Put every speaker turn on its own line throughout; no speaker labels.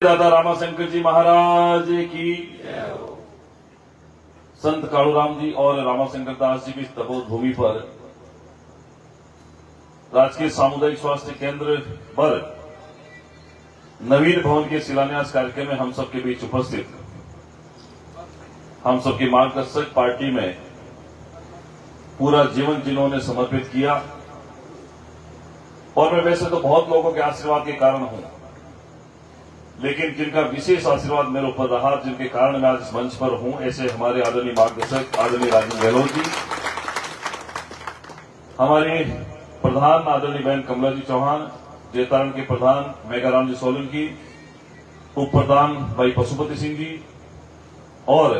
दादा रामाशंकर जी महाराज की, संत कालूराम जी और रामाशंकर दास जी की तपोध भूमि पर राजकीय सामुदायिक स्वास्थ्य केंद्र पर नवीन भवन के शिलान्यास कार्यक्रम में हम सबके बीच उपस्थित हम सबके मार्गदर्शक पार्टी में पूरा जीवन जिन्होंने समर्पित किया, और मैं वैसे तो बहुत लोगों के आशीर्वाद के कारण हूं, लेकिन जिनका विशेष आशीर्वाद मेरे ऊपर रहा, जिनके कारण मैं आज इस मंच पर हूं, ऐसे हमारे आदरणीय मार्गदर्शक आदरणीय राजेंद्र गहलोत जी, हमारे प्रधान आदरणीय बहन कमला जी चौहान, जैतारण के प्रधान मेघाराम जी सोलंकी, उप प्रधान भाई पशुपति सिंह जी, और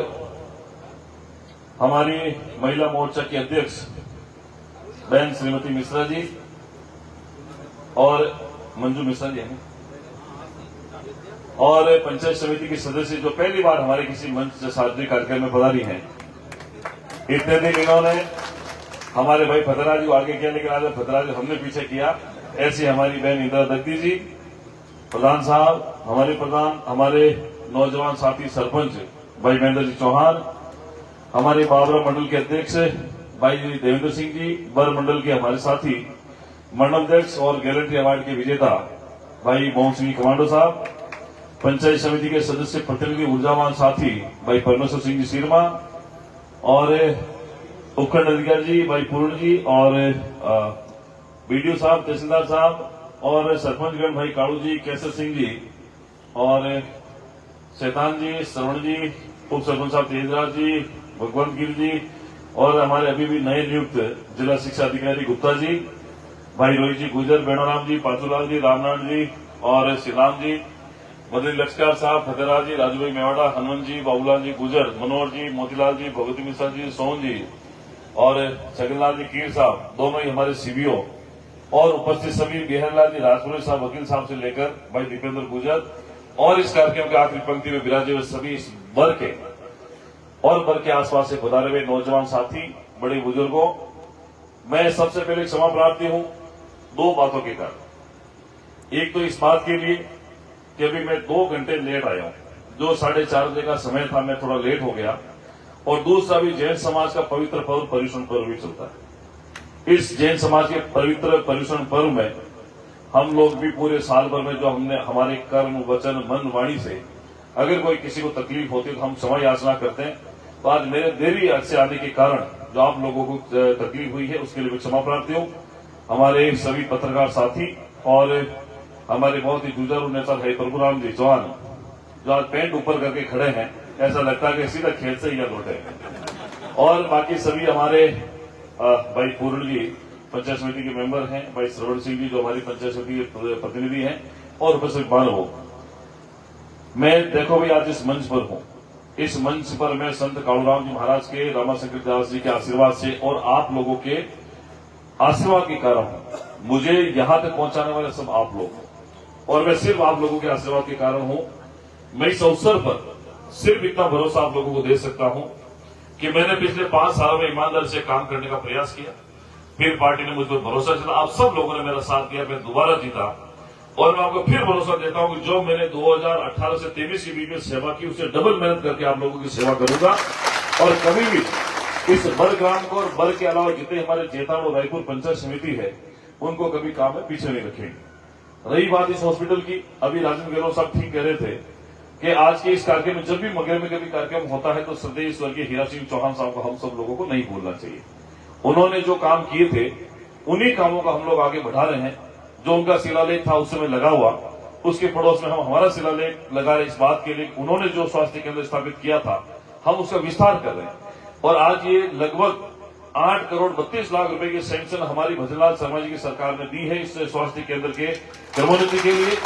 हमारी महिला मोर्चा की अध्यक्ष बहन श्रीमती मिश्रा जी और मंजू मिश्रा जी हैं, और पंचायत समिति के सदस्य जो पहली बार हमारे किसी मंच सार्वजनिक कार्यक्रम में पधारी हैं। इतने दिन इन्होंने हमारे भाई फतराज को आगे किया, लेकिन आज फतराज हमने पीछे किया। ऐसी हमारी बहन इंदिरा दत्ती जी, प्रधान साहब, हमारे प्रधान, हमारे नौजवान साथी सरपंच भाई महेंद्र जी चौहान, हमारे बाबरा मंडल के अध्यक्ष भाई देवेंद्र सिंह जी, बर मंडल के हमारे साथी मंडलाध्यक्ष और गैलेंट्री अवार्ड के विजेता भाई मोहन सिंह कमांडो साहब, पंचायत समिति के सदस्य प्रतिनिधि ऊर्जावान साथी भाई परमेश्वर सिंह जी सीरमा, और उपखंड अधिकारी जी भाई पूर्ण जी, और बीडीओ साहब, तहसीलदार साहब, और सरपंचगण भाई कालू जी, केसर सिंह जी, और शैतान जी, श्रवण जी, उप सरपंच साहब तेजराज जी, भगवंत गिर जी, और हमारे अभी भी नए नियुक्त जिला शिक्षा अधिकारी गुप्ता जी, भाई रोहित जी गुजर, बेणोराम जी, पाचूलाल जी, रामनाथ जी, और श्रीराम जी, बद्री लक्ष्कार साहब, फतेहराज जी, राजू भाई मेवाड़ा, हनुमान जी, बाबूलाल जी गुजर, मनोहर जी, मोतीलाल जी, भगवती मिश्रा जी, सोहन जी, और छगनलाल जी कीर साहब, दोनों ही हमारे सीबीओ, और उपस्थित सभी बिहारलाल जी राजपुरी साहब, वकील साहब से लेकर भाई दीपेंद्र गुजर, और इस कार्यक्रम के आखिरी पंक्ति में विराजे हुए सभी इस बर के और बर के आसपास से पधारे हुए नौजवान साथी, बड़े बुजुर्गों, मैं सबसे पहले क्षमा प्रार्थी हूं दो बातों के कारण। एक तो इस बात के लिए कि अभी मैं 2 घंटे लेट आया हूं, जो 4:30 बजे का समय था, मैं थोड़ा लेट हो गया, और दूसरा भी जैन समाज का पवित्र पर्व पर्युषण पर्व भी चलता है। इस जैन समाज के पवित्र पर्युषण पर्व में हम लोग भी पूरे साल भर में जो हमने हमारे कर्म, वचन, मन, वाणी से अगर कोई किसी को तकलीफ होती है तो हम क्षमा याचना करते हैं। तो आज मेरे देरी से आने के कारण जो आप लोगों को तकलीफ हुई है, उसके लिए मैं क्षमा प्रार्थी हूं। हमारे सभी पत्रकार साथी और हमारे बहुत ही जुझारू नेता भाई प्रभुराम जी चौहान, जो आज पैंट ऊपर करके खड़े हैं, ऐसा लगता है कि सीधा खेत से ही लौटे, और बाकी सभी हमारे भाई पूर्ण जी पंचायत समिति के मेंबर हैं, भाई श्रवण सिंह जी जो हमारी पंचायत समिति के प्रतिनिधि हैं, और उपस्थित मानव, मैं देखो भाई आज इस मंच पर हूं। इस मंच पर मैं संत कालूराम जी महाराज के, रामाशंकर दास जी के आशीर्वाद से और आप लोगों के आशीर्वाद के कारण हूं। मुझे यहां तक पहुंचाने वाले सब आप लोग हैं, और मैं सिर्फ आप लोगों के आशीर्वाद के कारण हूं। मैं इस अवसर पर सिर्फ इतना भरोसा आप लोगों को दे सकता हूं कि मैंने पिछले 5 सालों में ईमानदारी से काम करने का प्रयास किया, फिर पार्टी ने मुझ पर भरोसा दिया, आप सब लोगों ने मेरा साथ दिया, मैं दोबारा जीता, और मैं आपको फिर भरोसा देता हूं कि जो मैंने 2018 से 23 के बीच में सेवा की, उससे डबल मेहनत करके आप लोगों की सेवा करूंगा, और कभी भी इस बर ग्राम को और बर के अलावा जितने हमारे जैतारण और रायपुर पंचायत समिति है, उनको कभी काम में पीछे नहीं रखेंगे। रही बात इस हॉस्पिटल की, अभी राजेंद्र गहलोत साहब ठीक कह रहे थे कि आज के इस कार्यक्रम में जब भी मगरे में कभी कार्यक्रम होता है तो श्रद्धेय स्वर्गीय हीरा सिंह चौहान साहब को हम सब लोगों को नहीं भूलना चाहिए। उन्होंने जो काम किए थे, उन्हीं कामों का हम लोग आगे बढ़ा रहे हैं। जो उनका शिलालेख था उस समय लगा हुआ, उसके पड़ोस में हम हमारा शिलालेख लगा रहे, इस बात के लिए उन्होंने जो स्वास्थ्य केंद्र स्थापित किया था, हम उसका विस्तार कर रहे हैं, और आज ये लगभग 8 करोड़ 32 लाख रुपए की सैंक्शन हमारी भजनलाल शर्मा जी की सरकार ने दी है इस स्वास्थ्य केंद्र के क्रमोन्नति के लिए,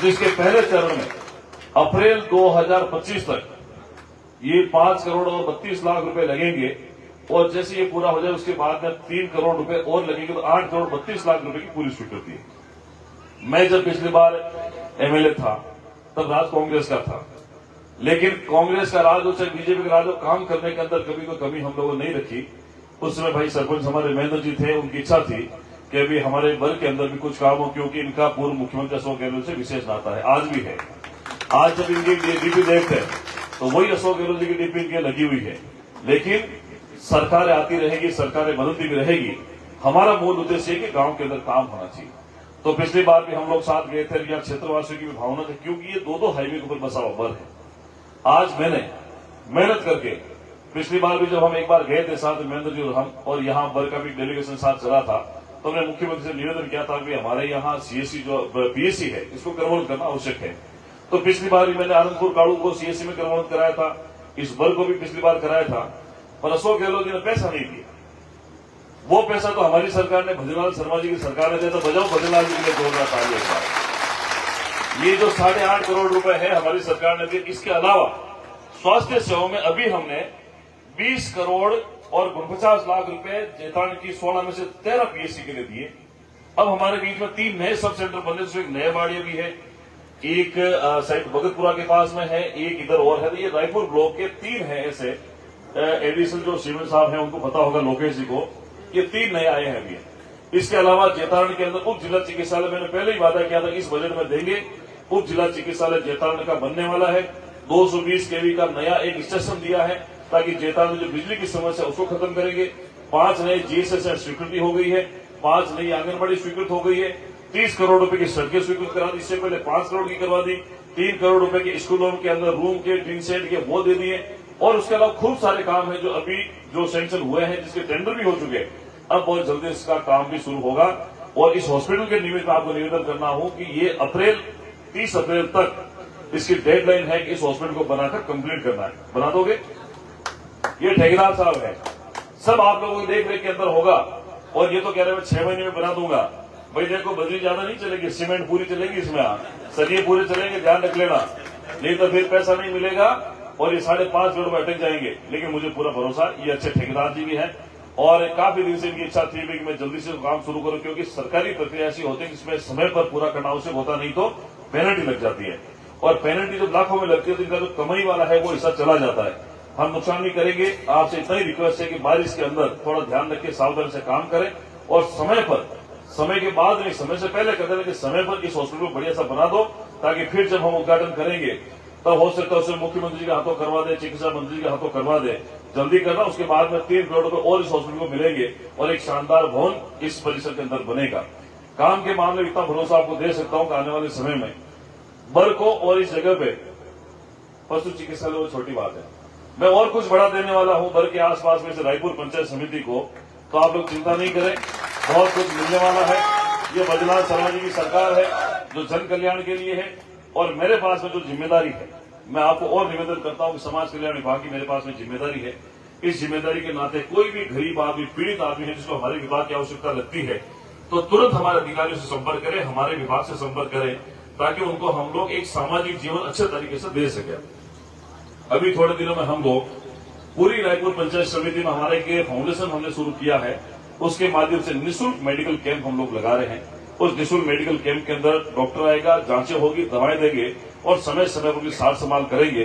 जिसके पहले चरण में अप्रैल 2025 तक ये 5 करोड़ और 32 लाख रुपए लगेंगे, और जैसे ये पूरा हो जाए उसके बाद में 3 करोड़ रुपए और लगेंगे, तो 8 करोड़ 32 लाख रुपए की पूरी स्वीकृति है। मैं जब पिछली बार एमएलए था तब राज कांग्रेस का था, लेकिन कांग्रेस का राज हो चाहे बीजेपी का राज हो, काम करने के अंदर कभी कोई कमी हम लोगों ने नहीं रखी। उस समय भाई सरपंच हमारे महेंद्र जी थे, उनकी इच्छा थी कि अभी हमारे बर के अंदर भी कुछ काम हो, क्योंकि इनका पूर्व मुख्यमंत्री अशोक गहलोत से विशेष नाता है, आज भी है। आज जब इनकी डीपी देखते हैं तो वही अशोक गहलोत जी की डीपी इनकी लगी हुई है। लेकिन सरकारें आती रहेगी, सरकारें बदलती भी रहेगी। हमारा मूल उद्देश्य है कि गांव के अंदर काम होना चाहिए। तो पिछली बार भी हम लोग साथ गए थे, यहाँ क्षेत्रवासियों की भी भावना थी, क्योंकि ये दो हाईवे के ऊपर बसा हुआ बर है। आज मैंने मेहनत करके, पिछली बार भी जब हम एक बार गए थे साथ महेंद्र जी और हम, और यहाँ बर का भी डेलीगेशन साथ चला था, तो हमने मुख्यमंत्री से निवेदन किया था कि हमारे यहाँ सीएससी जो पीएससी है इसको कन्वर्ट करना आवश्यक है। तो पिछली बार भी मैंने आनंदपुर काड़ू को सीएससी में कन्वर्ट कराया था, इस बर को भी पिछली बार कराया था, पर अशोक गहलोत जी ने पैसा नहीं दिया। वो पैसा तो हमारी सरकार ने, भजनलाल शर्मा जी की सरकार ने दिया। तो बजाओ भजनलाल जी के लिए जोरदार ताली एक बार। ये जो 8.5 करोड़ रुपए है हमारी सरकार ने दिए। इसके अलावा स्वास्थ्य सेवाओं में अभी हमने 20 करोड़ और 49 लाख रुपए जैतान की 16 में से 13 पीएससी के लिए दिए। अब हमारे बीच में 3 नए सब सेंटर बने, जिसमें एक नया बाड़िया भी है, एक साइड भगतपुरा के पास में है, एक इधर और है। तो ये रायपुर ब्लॉक के 3 है ऐसे एडिशनल जो सीमेंट साहब हैं उनको पता होगा, लोकेश जी को, ये 3 नए आए हैं अभी। इसके अलावा जैतारण के अंदर उप जिला चिकित्सालय मैंने पहले ही वादा किया था इस बजट में देंगे। उप जिला चिकित्सालय जैतारण का बनने वाला है। 220 केवी का नया एक स्टेशन दिया है, ताकि जैतारण में जो बिजली की समस्या उसको खत्म करेंगे। 5 नए जीएसएस स्वीकृति हो गई है, 5 नई आंगनबाड़ी स्वीकृत हो गई है, 30 करोड़ रुपए की सड़कें स्वीकृत करा दी। इससे पहले 5 करोड़ की करवा दी। 3 करोड़ रुपए के स्कूलों के अंदर रूम के, टीन सेट के वो दे दिए। और उसके अलावा खूब सारे काम है जो अभी जो सैंक्शन हुए हैं, जिसके टेंडर भी हो चुके हैं। अब बहुत जल्दी इसका काम भी शुरू होगा। और इस हॉस्पिटल के निमित्त आपको निवेदन करना हो कि ये 30 अप्रैल तक इसकी डेडलाइन है कि इस हॉस्पिटल को बनाकर कंप्लीट करना है। बना दोगे? ये ठेकेदार साहब है, सब आप लोगों की देख रेख के अंदर होगा। और ये तो कह रहे हैं 6 महीने में बना दूंगा। भाई देखो, बजरी ज्यादा नहीं चलेगी, सीमेंट पूरी चलेगी इसमें, सरिये पूरे चलेंगे, ध्यान रख लेना, नहीं तो फिर पैसा नहीं मिलेगा और ये 5.5 करोड़ में अटक जाएंगे। लेकिन मुझे पूरा भरोसा, ये अच्छे ठेकेदार जी भी हैं और काफी दिन से इनकी इच्छा थी कि मैं जल्दी से काम शुरू करूं, क्योंकि सरकारी प्रक्रिया ऐसी होती है जिसमें समय पर पूरा करना आवश्यक होता, नहीं तो पेनल्टी लग जाती है। और पेनल्टी जब लाखों में लगती है तो इनका जो कमाई वाला है वो हिस्सा चला जाता है। हम नुकसान नहीं करेंगे। आपसे इतना ही रिक्वेस्ट है कि बारिश के अंदर थोड़ा ध्यान रख के सावधानी से काम करें और समय पर, समय के बाद नहीं, समय से पहले कहते हैं कि समय पर इस हॉस्पिटल को बढ़िया सा बना दो, ताकि फिर जब हम उद्घाटन करेंगे तब हो सकता है उसे मुख्यमंत्री जी के हाथों करवा दे, चिकित्सा मंत्री जी के हाथों करवा दे। जल्दी करना, उसके बाद में 3 करोड़ रुपए और इस हॉस्पिटल को मिलेंगे और एक शानदार भवन इस परिसर के अंदर बनेगा। काम के मामले में इतना भरोसा आपको दे सकता हूं कि आने वाले समय में बर को और इस जगह पे पशु चिकित्सालय वो छोटी बात है। मैं और कुछ बड़ा देने वाला हूं बर के आसपास में से रायपुर पंचायत समिति को, तो आप लोग चिंता नहीं करें, बहुत कुछ मिलने वाला है। ये भजनलाल शर्मा जी की सरकार है जो जन कल्याण के लिए है। और मेरे पास में जो जिम्मेदारी है, मैं आपको और निवेदन करता हूं कि समाज कल्याण विभाग की मेरे पास में जिम्मेदारी है। इस जिम्मेदारी के नाते कोई भी गरीब आदमी, पीड़ित आदमी है जिसको हमारे विभाग की आवश्यकता लगती है, तो तुरंत हमारे अधिकारियों से संपर्क करें, हमारे विभाग से संपर्क करें, ताकि उनको हम लोग एक सामाजिक जीवन अच्छे तरीके से दे सके। अभी थोड़े दिनों में हम लोग पूरी रायपुर पंचायत समिति में हमारे के फाउंडेशन हमने शुरू किया है, उसके माध्यम से निःशुल्क मेडिकल कैंप हम लोग लगा रहे हैं। उस निःशुल्क मेडिकल कैंप के अंदर डॉक्टर आएगा, जांचें होगी, दवाएं देंगे और समय समय पर भी सार संभाल करेंगे।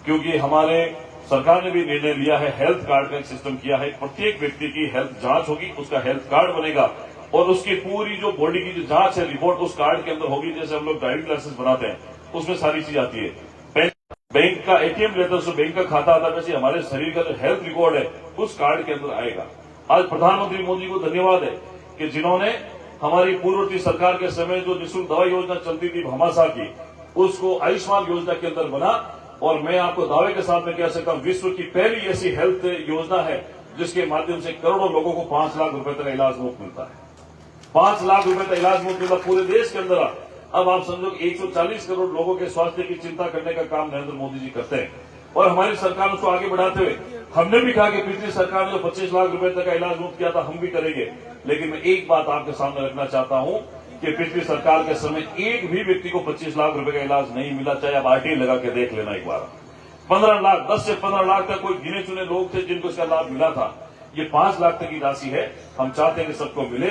क्योंकि हमारे सरकार ने भी निर्णय लिया है, हेल्थ कार्ड का एक सिस्टम किया है। प्रत्येक व्यक्ति की हेल्थ जांच होगी, उसका हेल्थ कार्ड बनेगा और उसकी पूरी जो बॉडी की जो जांच है, रिपोर्ट उस कार्ड के अंदर होगी। जैसे हम लोग ड्राइविंग लाइसेंस बनाते हैं, उसमें सारी चीज आती है। बैंक का एटीएम लेते हैं, बैंक का खाता आता है, वैसे हमारे शरीर का जो हेल्थ रिकॉर्ड है उस कार्ड के अंदर आएगा। आज प्रधानमंत्री मोदी को धन्यवाद है कि जिन्होंने हमारी पूर्ववर्ती सरकार के समय जो निःशुल्क दवा योजना चलती थी भामाशाह की, उसको आयुष्मान योजना के अंदर बना। और मैं आपको दावे के साथ में कह सकता हूं, विश्व की पहली ऐसी हेल्थ योजना है जिसके माध्यम से करोड़ों लोगों को 5 लाख रुपए तक इलाज मुफ्त मिलता है। 5 लाख रुपए तक इलाज मुफ्त मिलता पूरे देश के अंदर। अब आप समझो 140 करोड़ लोगों के स्वास्थ्य की चिंता करने का काम नरेंद्र मोदी जी करते हैं और हमारी सरकार उसको आगे बढ़ाते हुए हमने भी कहा कि पिछली सरकार ने जो 25 लाख रुपए तक का इलाज मुफ्त किया था, हम भी करेंगे। लेकिन मैं एक बात आपके सामने रखना चाहता हूं कि पिछली सरकार के समय एक भी व्यक्ति को 25 लाख रुपए का इलाज नहीं मिला। चाहे आप आरटीआई लगा के देख लेना एक बार। 15 लाख, 10 से 15 लाख तक कोई गिने चुने लोग थे जिनको इसका लाभ मिला था। ये 5 लाख तक की राशि है। हम चाहते हैं कि सबको मिले,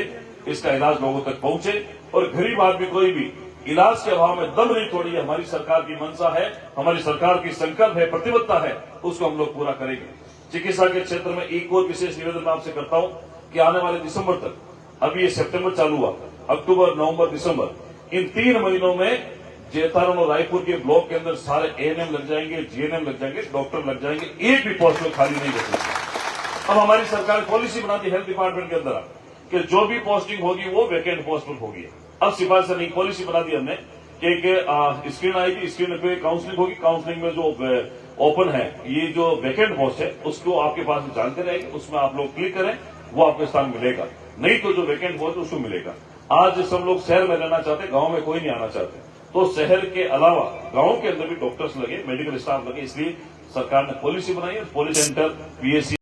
इसका इलाज लोगों तक पहुंचे और गरीब आदमी कोई भी इलाज के अभाव में दम नहीं तोड़ी। हमारी सरकार की मंशा है, हमारी सरकार की संकल्प है, प्रतिबद्धता है, उसको हम लोग पूरा करेंगे। चिकित्सा के क्षेत्र में एक और विशेष निवेदन आपसे करता हूं कि आने वाले दिसंबर तक, अभी ये सितंबर चालू हुआ, अक्टूबर, नवंबर, दिसंबर, इन 3 महीनों में जेतारण और रायपुर के ब्लॉक के अंदर सारे एएनएम लग जाएंगे, जीएनएम लग जाएंगे, डॉक्टर लग जाएंगे, एक भी पोस्ट में खाली नहीं बचेगी। अब हमारी सरकार पॉलिसी बनाती हेल्थ डिपार्टमेंट के अंदर कि जो भी पोस्टिंग होगी वो वैकेंट पोस्ट पर होगी। अब सिफारिश से नहीं, पॉलिसी बना दी हमने कि एक स्क्रीन आएगी, स्क्रीन पे काउंसलिंग होगी, काउंसलिंग में जो ओपन है ये जो वैकेंट पोस्ट है उसको आपके पास जानकारी आएगी, उसमें आप लोग क्लिक करें, वो आपको स्थान मिलेगा। नहीं तो जो वैकेंट पोस्ट उसको मिलेगा। आज सब लोग शहर में रहना चाहते, गांव में कोई नहीं आना चाहते, तो शहर के अलावा गांव के अंदर भी डॉक्टर्स लगे, मेडिकल स्टाफ लगे, इसलिए सरकार ने पॉलिसी बनाई है। Policy centre, PSC